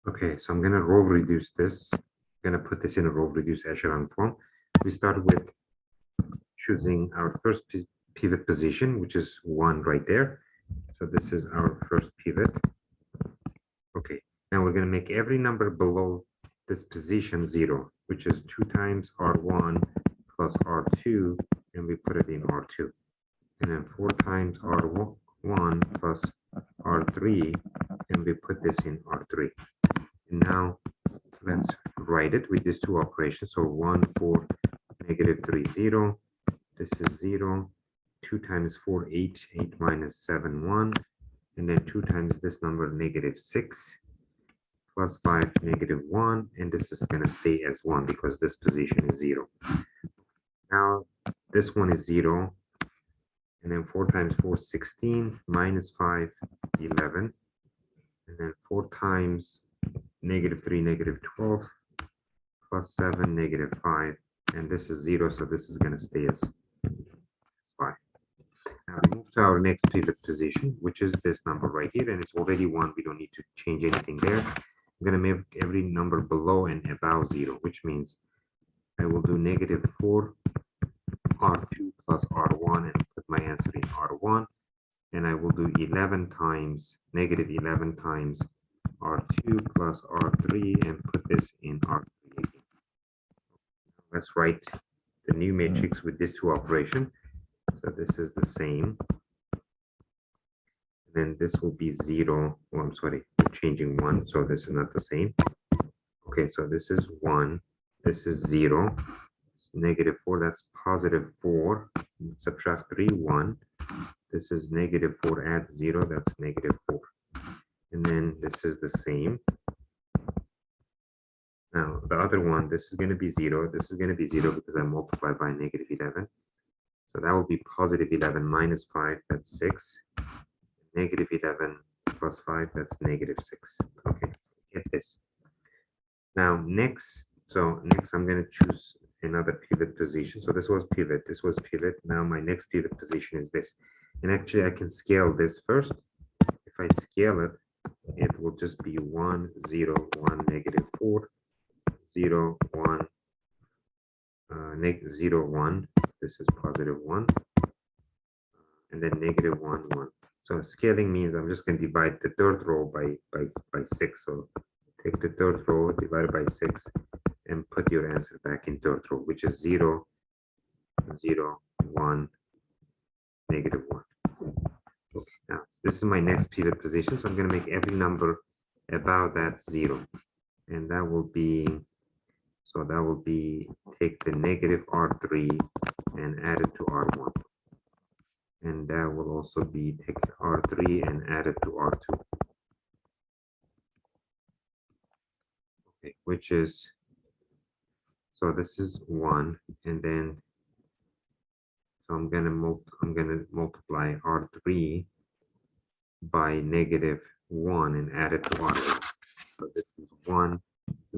Okay, so I'm going to row reduce this. I'm going to put this in a row reduce echelon form. We start with choosing our first pivot position, which is 1 right there. So this is our first pivot. Okay, now we're going to make every number below this position 0, which is 2 times R1 plus R2, and we put it in R2. And then 4 times R1 plus R3, and we put this in R3. And now let's write it with these two operations. So 1, 4, negative 3, 0. This is 0. 2 times 4, 8. 8 minus 7, 1. And then 2 times this number, negative 6. Plus 5, negative 1. And this is going to stay as 1 because this position is 0. Now this one is 0. And then 4 times 4, 16. Minus 5, 11. And then 4 times negative 3, negative 12. Plus 7, negative 5. And this is 0, so this is going to stay as 5. Now we move to our next pivot position, which is this number right here, and it's already 1. We don't need to change anything there. I'm going to make every number below and above 0, which means I will do negative 4 R2 plus R1 and put my answer in R1. And I will do 11 times, negative 11 times R2 plus R3 and put this in R3 again. Let's write the new matrix with these two operations. So this is the same. And then this will be 0. Oh, I'm sorry, I'm changing 1, so this is not the same. Okay, so this is 1. This is 0. Negative 4, that's positive 4. Subtract 3, 1. This is negative 4, add 0, that's negative 4. And then this is the same. Now, the other one, this is going to be 0. This is going to be 0 because I multiplied by negative 11. So that will be positive 11 minus 5, that's 6. Negative 11 plus 5, that's negative 6. Okay, get this. Now, next I'm going to choose another pivot position. So this was pivot, this was pivot. Now my next pivot position is this. And actually, I can scale this first. If I scale it, it will just be 1, 0, 1, negative 4, 0, 1, 0, 1. This is positive 1. And then negative 1, 1. So scaling means I'm just going to divide the third row by 6. So take the third row, divide it by 6, and put your answer back in third row, which is 0, 0, 1, negative 1. Okay, now this is my next pivot position. So I'm going to make every number above that 0. And that will be, so that will be, take the negative R3 and add it to R1. And that will also be take R3 and add it to R2. Okay, which is, so this is 1, and then so I'm gonna multiply R3 by negative 1 and add it to R1. So this is 1,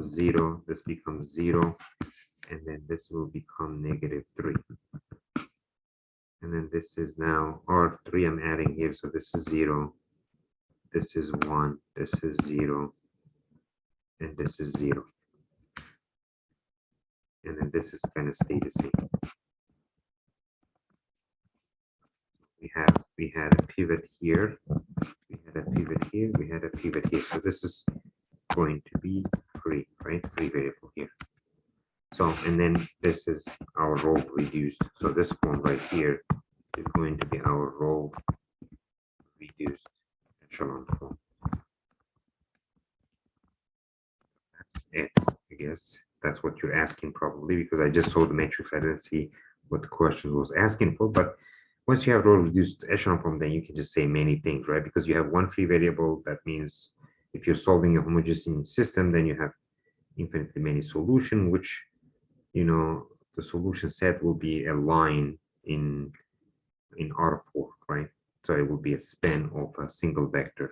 0, this becomes 0, and then this will become negative 3. And then this is now R3 I'm adding here, so this is 0, this is 1, this is 0, and this is 0. And then this is going to stay the same. We had a pivot here, we had a pivot here, we had a pivot here. So this is going to be free, right? Free variable here. So, and then this is our row reduced. So this form right here is going to be our row reduced echelon form. That's it, I guess. That's what you're asking probably, because I just saw the matrix. I didn't see what the question was asking for. But once you have row reduced echelon form, then you can just say many things, right? Because you have one free variable. That means if you're solving a homogeneous system, then you have infinitely many solutions, which, you know, the solution set will be a line in R4, right? So it will be a span of a single vector.